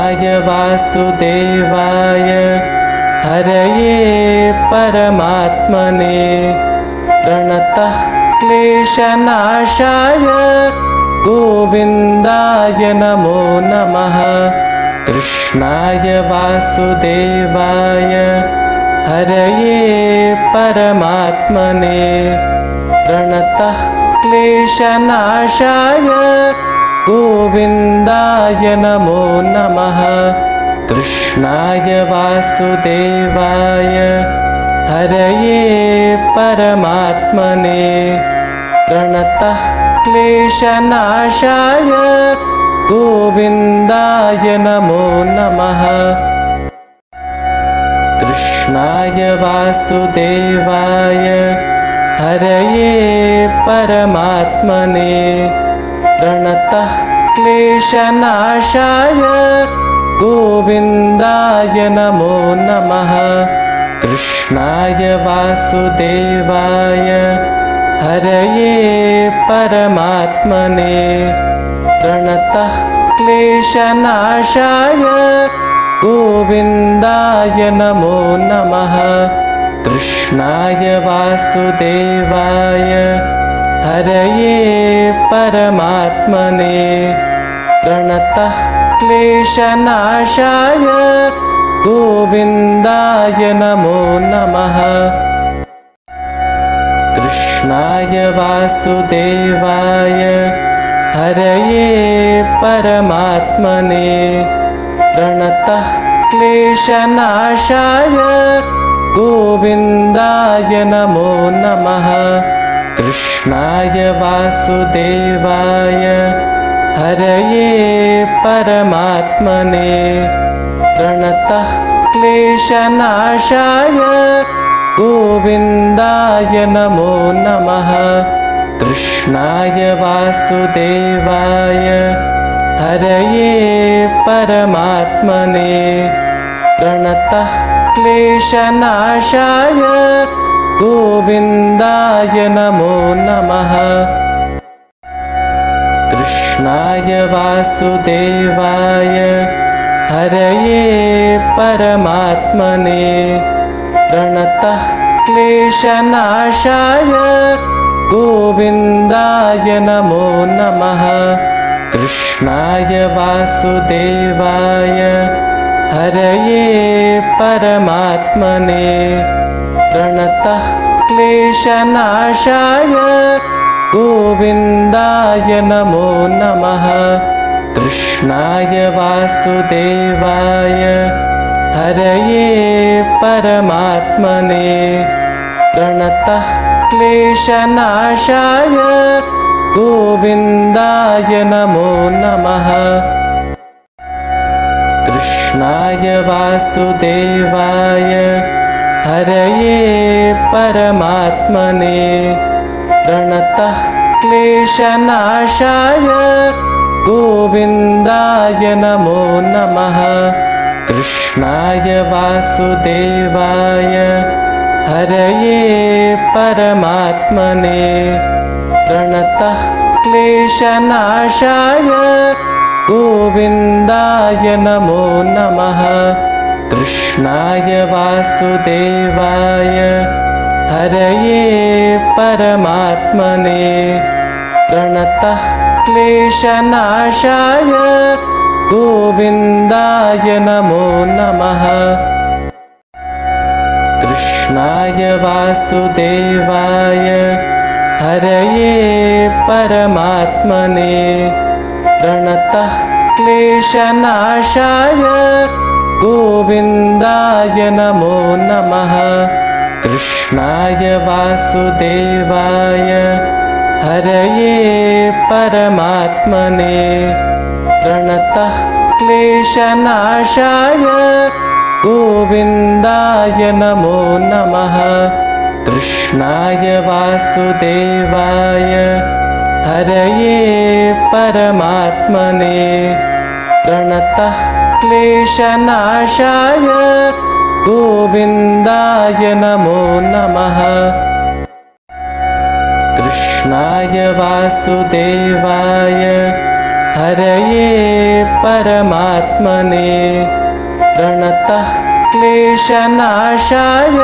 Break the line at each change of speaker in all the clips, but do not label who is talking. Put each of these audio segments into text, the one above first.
कृष्णाय वासुदेवाय हरये परमात्मने प्रणतः क्लेशनाशाय गोविन्दाय नमो नमः। कृष्णाय वासुदेवाय हरये परमात्मने प्रणतः क्लेशनाशाय गोविन्दाय नमो नमः। कृष्णाय वासुदेवाय हरये परमात्मने प्रणतः क्लेशनाशाय गोविन्दाय नमो नमः। कृष्णाय वासुदेवाय हरये परमात्मने प्रणतः क्लेशनाशाय गोविन्दाय नमो नमः। कृष्णाय वासुदेवाय हरये परमात्मने प्रणतः क्लेशनाशाय गोविन्दाय नमो नमः। कृष्णाय वासुदेवाय हरये परमात्मने प्रणतः क्लेशनाशाय गोविन्दाय नमो नमः। कृष्णाय वासुदेवाय हरये परमात्मने प्रणतः क्लेशनाशाय गोविन्दाय नमो नमः। कृष्णाय वासुदेवाय हरये परमात्मने प्रणतः क्लेशनाशाय गोविन्दाय नमो नमः। कृष्णाय वासुदेवाय हरये परमात्मने प्रणतः क्लेशनाशाय गोविन्दाय नमो नमः। कृष्णाय वासुदेवाय हरये परमात्मने प्रणतः क्लेशनाशाय गोविन्दाय नमो नमः। कृष्णाय वासुदेवाय हरये परमात्मने प्रणतः क्लेशनाशाय गोविन्दाय नमो नमः। कृष्णाय वासुदेवाय हरये परमात्मने प्रणतः क्लेशनाशाय गोविन्दाय नमो नमः। कृष्णाय वासुदेवाय हरये परमात्मने प्रणतः क्लेशनाशाय गोविन्दाय नमो नमः। कृष्णाय वासुदेवाय हरये परमात्मने प्रणतः क्लेशनाशाय गोविन्दाय नमो नमः। कृष्णाय वासुदेवाय हरये परमात्मने प्रणतः क्लेशनाशाय गोविन्दाय नमो नमः। कृष्णाय वासुदेवाय हरये परमात्मने प्रणतः क्लेशनाशाय गोविन्दाय नमो नमः। कृष्णाय वासुदेवाय हरये परमात्मने प्रणतः क्लेशनाशाय गोविन्दाय नमो नमः। कृष्णाय वासुदेवाय हरये परमात्मने प्रणतः क्लेशनाशाय गोविन्दाय नमो नमः। कृष्णाय वासुदेवाय हरये परमात्मने प्रणतः क्लेशनाशाय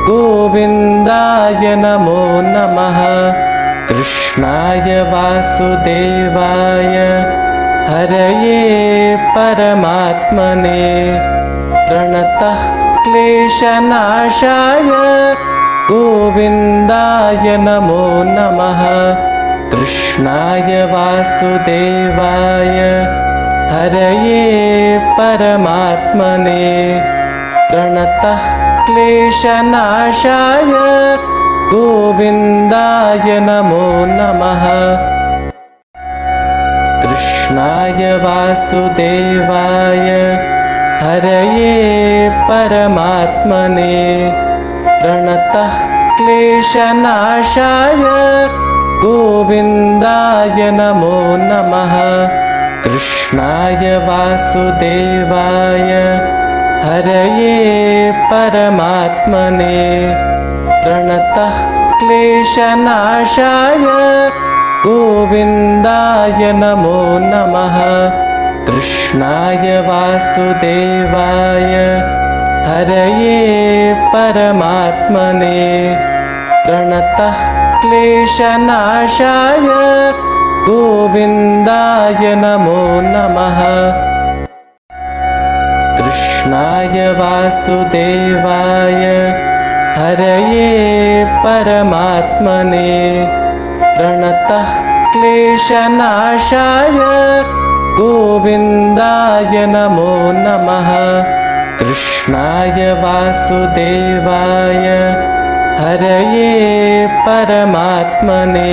गोविन्दाय नमो नमः कृष्णाय वासुदेवाय हरये परमात्मने प्रणतः क्लेशनाशाय गोविन्दाय नमो नमः कृष्णाय वासुदेवाय हरये परमात्मने प्रणतः क्लेशनाशाय गोविन्दाय नमो नमः कृष्णाय वासुदेवाय हरये परमात्मने प्रणतः क्लेशनाशाय गोविन्दाय नमो नमः कृष्णाय वासुदेवाय हरये परमात्मने प्रणतः क्लेशनाशाय गोविन्दाय नमो नमः कृष्णाय वासुदेवाय हरये परमात्मने प्रणतः क्लेशनाशाय गोविन्दाय नमो नमः कृष्णाय वासुदेवाय हरये परमात्मने प्रणतः क्लेशनाशाय गोविन्दाय नमो नमः कृष्णाय वासुदेवाय हरये परमात्मने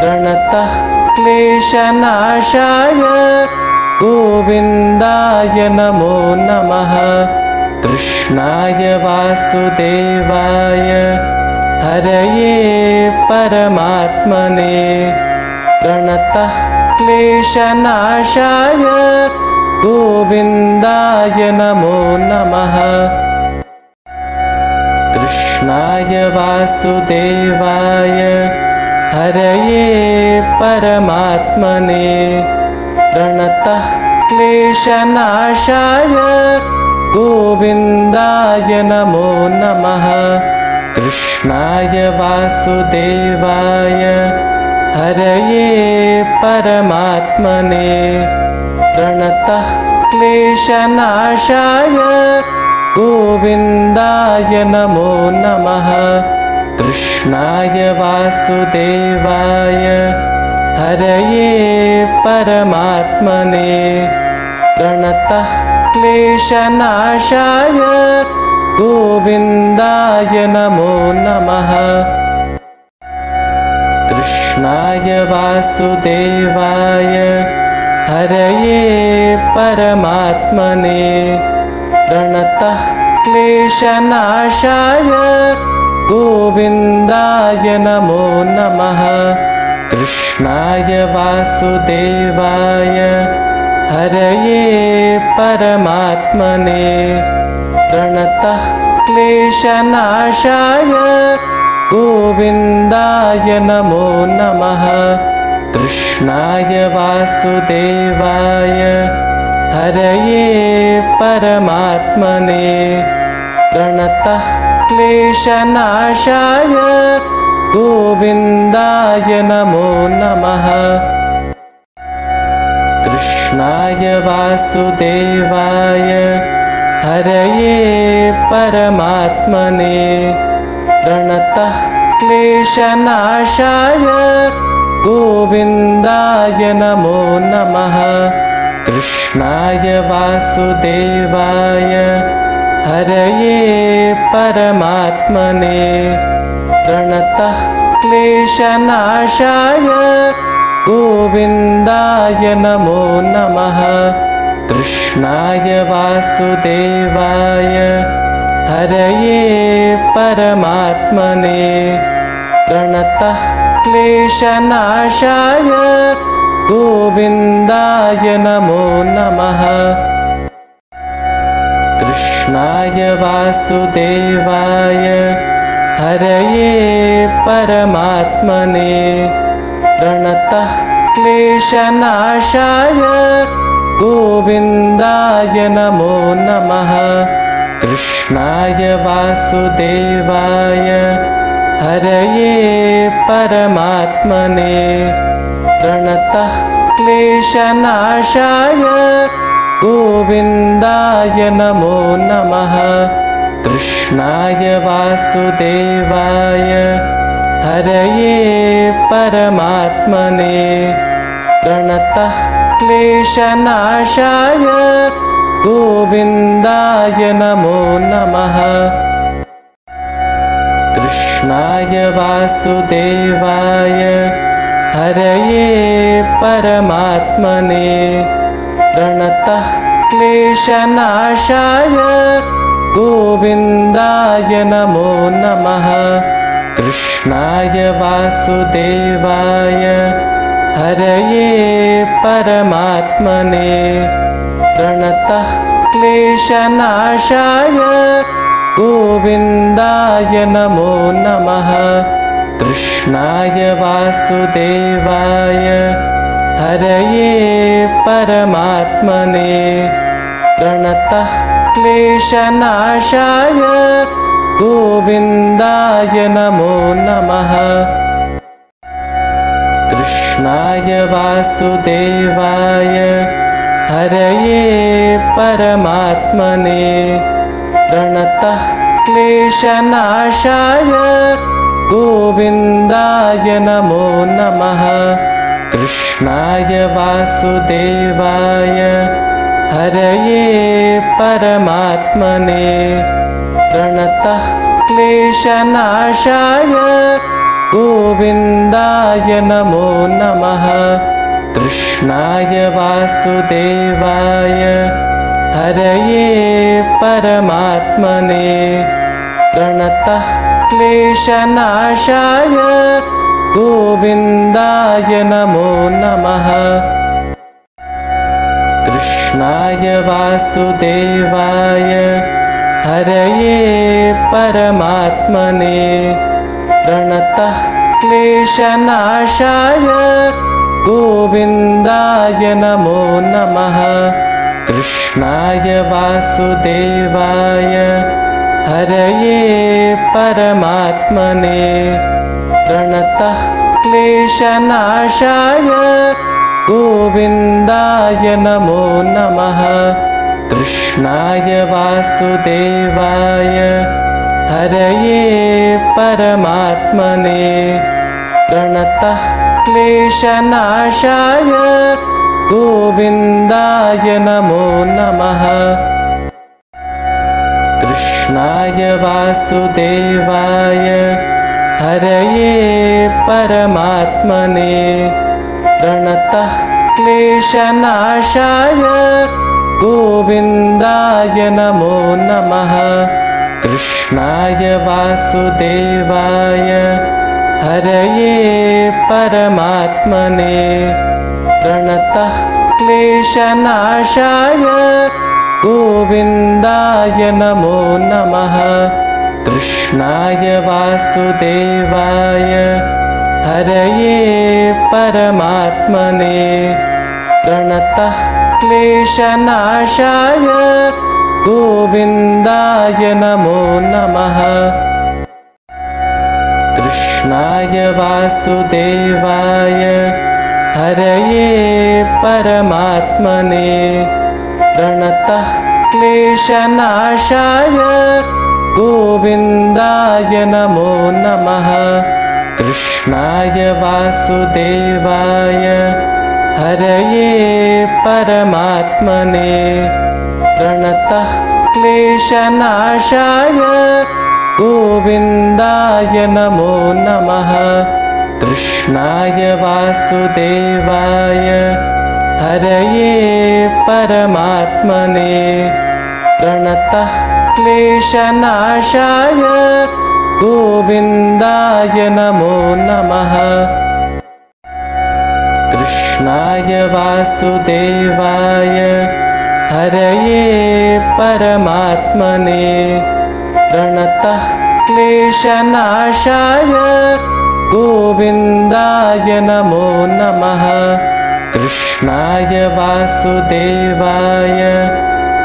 प्रणतः क्लेशनाशाय गोविन्दाय नमो नमः कृष्णाय वासुदेवाय हरये परमात्मने प्रणतः क्लेशनाशाय गोविन्दाय नमो नमः कृष्णाय वासुदेवाय हरये परमात्मने प्रणतः क्लेशनाशाय गोविन्दाय नमो नमः कृष्णाय वासुदेवाय हरये परमात्मने प्रणतः क्लेशनाशाय गोविन्दाय नमो नमः कृष्णाय वासुदेवाय हरये परमात्मने प्रणतः क्लेशनाशाय गोविन्दाय नमो नमः कृष्णाय वासुदेवाय हरये परमात्मने प्रणतः क्लेशनाशाय गोविन्दाय नमो नमः कृष्णाय वासुदेवाय हरये परमात्मने प्रणतः क्लेशनाशाय गोविन्दाय नमो नमः कृष्णाय वासुदेवाय हरये परमात्मने प्रणतः क्लेशनाशाय गोविन्दाय नमो नमः कृष्णाय वासुदेवाय हरये परमात्मने प्रणतः क्लेशनाशाय गोविन्दाय नमो नमः कृष्णाय वासुदेवाय हरये परमात्मने प्रणतः क्लेशनाशाय गोविन्दाय नमो नमः कृष्णाय वासुदेवाय हरये परमात्मने प्रणतः क्लेशनाशाय गोविन्दाय नमो नमः कृष्णाय वासुदेवाय हरये परमात्मने प्रणतः क्लेशनाशाय गोविन्दाय नमो नमः कृष्णाय वासुदेवाय हरये परमात्मने प्रणतः क्लेशनाशाय गोविन्दाय नमो नमः कृष्णाय वासुदेवाय हरये परमात्मने प्रणतः क्लेशनाशाय गोविन्दाय नमो नमः कृष्णाय वासुदेवाय हरये परमात्मने प्रणतः क्लेशनाशाय गोविन्दाय नमो नमः कृष्णाय वासुदेवाय हरये परमात्मने प्रणतः क्लेशनाशाय गोविन्दाय नमो नमः कृष्णाय वासुदेवाय हरये परमात्मने प्रणतः क्लेशनाशाय गोविन्दाय नमो नमः कृष्णाय वासुदेवाय हरये परमात्मने प्रणतः क्लेशनाशाय गोविन्दाय नमो नमः कृष्णाय वासुदेवाय हरये परमात्मने प्रणतः क्लेशनाशाय गोविन्दाय नमो नमः कृष्णाय वासुदेवाय हरये परमात्मने प्रणतः क्लेशनाशाय गोविन्दाय नमो नमः कृष्णाय वासुदेवाय हरये परमात्मने प्रणतः क्लेशनाशाय गोविन्दाय नमो नमः कृष्णाय वासुदेवाय हरये परमात्मने प्रणतः क्लेशनाशाय गोविन्दाय नमो नमः कृष्णाय वासुदेवाय हरये परमात्मने प्रणतः क्लेशनाशाय गोविन्दाय नमो नमः कृष्णाय वासुदेवाय हरये परमात्मने प्रणतः क्लेशनाशाय गोविन्दाय नमो नमः कृष्णाय वासुदेवाय हरये परमात्मने प्रणतः क्लेशनाशाय गोविन्दाय नमो नमः कृष्णाय वासुदेवाय हरये परमात्मने प्रणतः क्लेशनाशाय गोविन्दाय नमो नमः कृष्णाय वासुदेवाय हरये परमात्मने प्रणतः क्लेशनाशाय गोविन्दाय नमो नमः कृष्णाय वासुदेवाय हरये परमात्मने प्रणतः क्लेशनाशाय गोविन्दाय नमो नमः कृष्णाय वासुदेवाय हरये परमात्मने प्रणतः क्लेशनाशाय गोविन्दाय नमो नमः कृष्णाय वासुदेवाय हरये परमात्मने प्रणतः क्लेशनाशाय गोविन्दाय नमो नमः कृष्णाय वासुदेवाय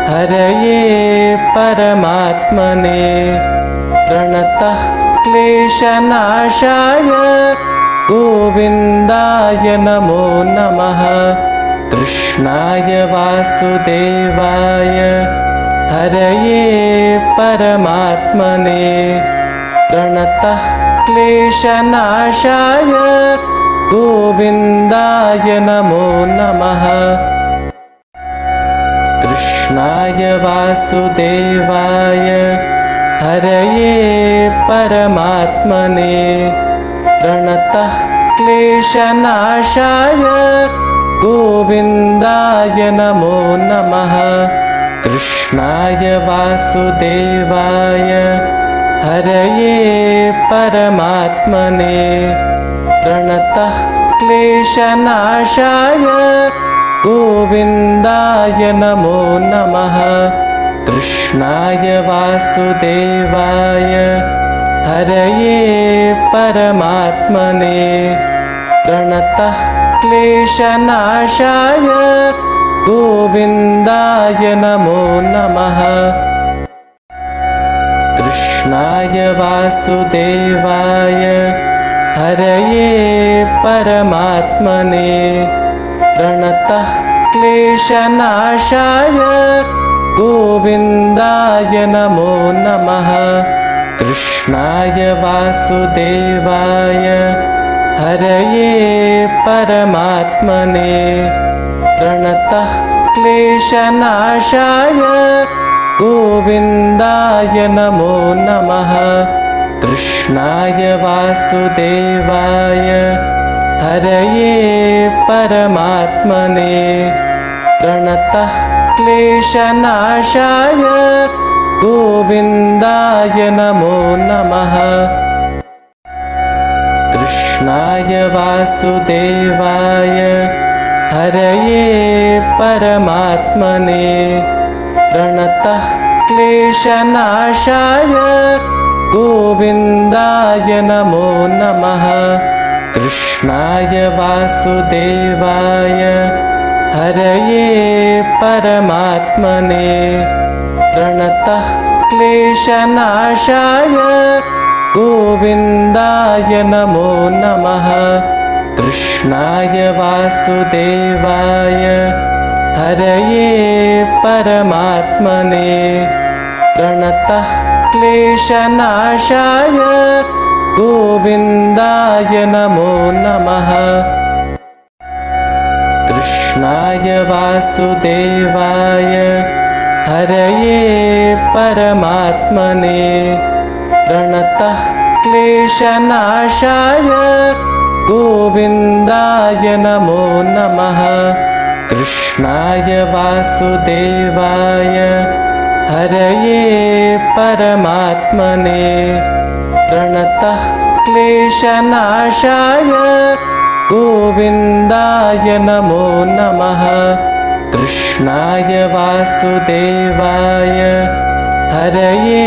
हरये परमात्मने प्रणतः क्लेशनाशाय गोविन्दाय नमो नमः। कृष्णाय वासुदेवाय हरये परमात्मने प्रणतः क्लेशनाशाय गोविन्दाय नमो नमः। कृष्णाय वासुदेवाय हरये परमात्मने प्रणतः क्लेशनाशाय गोविन्दाय नमो नमः। कृष्णाय वासुदेवाय हरये परमात्मने प्रणतः क्लेशनाशाय गोविन्दाय नमो नमः। कृष्णाय वासुदेवाय हरये परमात्मने प्रणतः क्लेशनाशाय गोविन्दाय नमो नमः। कृष्णाय वासुदेवाय हरये परमात्मने प्रणतः क्लेशनाशाय गोविन्दाय नमो नमः। कृष्णाय वासुदेवाय हरये परमात्मने प्रणतः क्लेशनाशाय गोविन्दाय नमो नमः। कृष्णाय वासुदेवाय हरये परमात्मने प्रणतः क्लेशनाशाय गोविन्दाय नमो नमः। कृष्णाय वासुदेवाय हरये परमात्मने प्रणतः क्लेशनाशाय गोविन्दाय नमो नमः। कृष्णाय वासुदेवाय हरये परमात्मने प्रणतः क्लेशनाशाय गोविन्दाय नमो नमः। कृष्णाय वासुदेवाय हरये परमात्मने प्रणतः क्लेशनाशाय गोविन्दाय नमो नमः। कृष्णाय वासुदेवाय हरये परमात्मने प्रणतः क्लेशनाशाय गोविन्दाय नमो नमः। कृष्णाय वासुदेवाय हरये परमात्मने प्रणतः क्लेशनाशाय गोविन्दाय नमो नमः। कृष्णाय वासुदेवाय हरये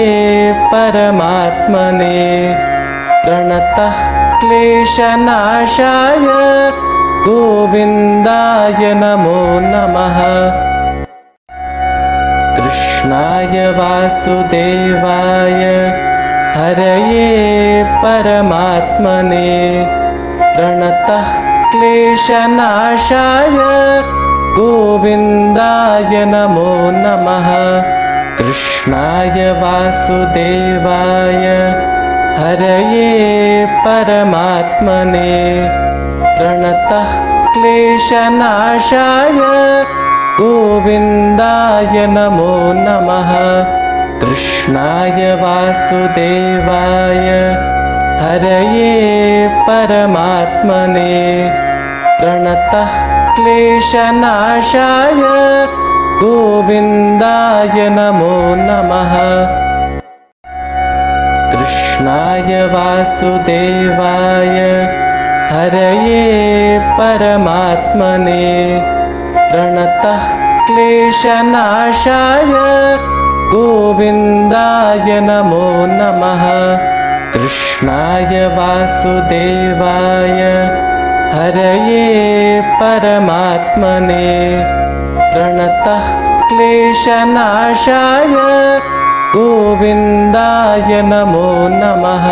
परमात्मने प्रणतः क्लेशनाशाय गोविन्दाय नमो नमः। कृष्णाय वासुदेवाय हरये परमात्मने प्रणतः क्लेशनाशाय गोविन्दाय नमो नमः। कृष्णाय वासुदेवाय हरये परमात्मने प्रणतः क्लेशनाशाय गोविन्दाय नमो नमः। कृष्णाय वासुदेवाय हरये परमात्मने प्रणतः क्लेशनाशाय गोविन्दाय नमो नमः। कृष्णाय वासुदेवाय हरये परमात्मने प्रणतः क्लेशनाशाय गोविन्दाय नमो नमः। कृष्णाय वासुदेवाय हरये परमात्मने प्रणतः क्लेशनाशाय गोविन्दाय नमो नमः।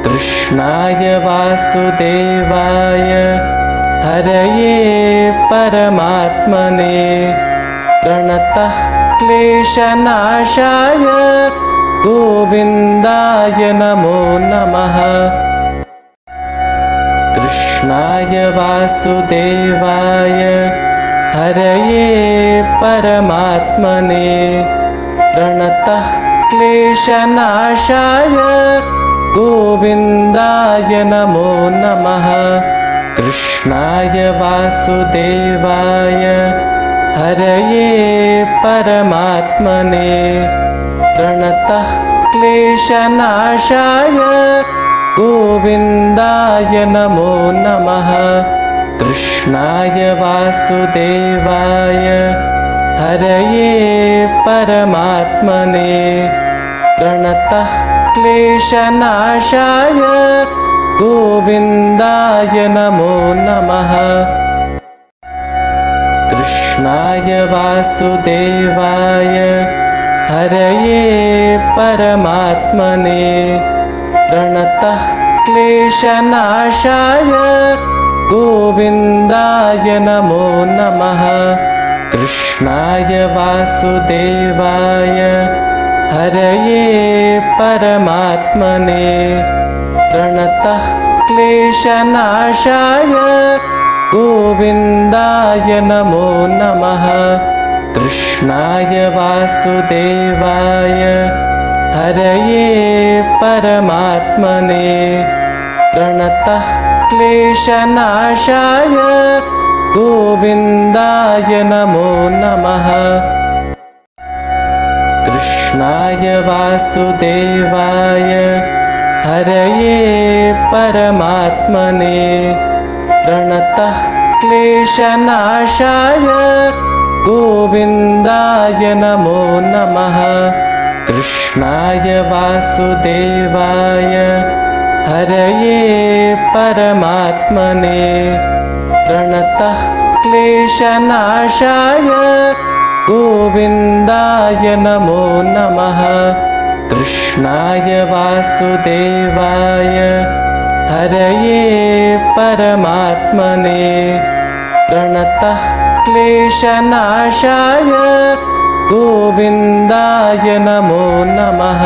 कृष्णाय वासुदेवाय हरये परमात्मने प्रणतः क्लेशनाशाय गोविन्दाय नमो नमः। कृष्णाय वासुदेवाय हरये परमात्मने प्रणतः क्लेशनाशाय गोविन्दाय नमो नमः। कृष्णाय वासुदेवाय हरये परमात्मने प्रणतः क्लेशनाशाय गोविन्दाय नमो नमः। कृष्णाय वासुदेवाय हरये परमात्मने प्रणतः क्लेशनाशाय गोविन्दाय नमो नमः। कृष्णाय वासुदेवाय हरये परमात्मने प्रणतः क्लेशनाशाय गोविन्दाय नमो नमः। कृष्णाय वासुदेवाय हरये परमात्मने प्रणतः क्लेशनाशाय गोविन्दाय नमो नमः। कृष्णाय वासुदेवाय हरये परमात्मने प्रणतः क्लेशनाशाय गोविन्दाय नमो नमः। कृष्णाय वासुदेवाय हरये परमात्मने प्रणतः क्लेशनाशाय गोविन्दाय नमो नमः। कृष्णाय वासुदेवाय हरये परमात्मने प्रणतः क्लेशनाशाय गोविन्दाय नमो नमः। कृष्णाय वासुदेवाय हरये परमात्मने प्रणतः क्लेशनाशाय गोविन्दाय नमो नमः।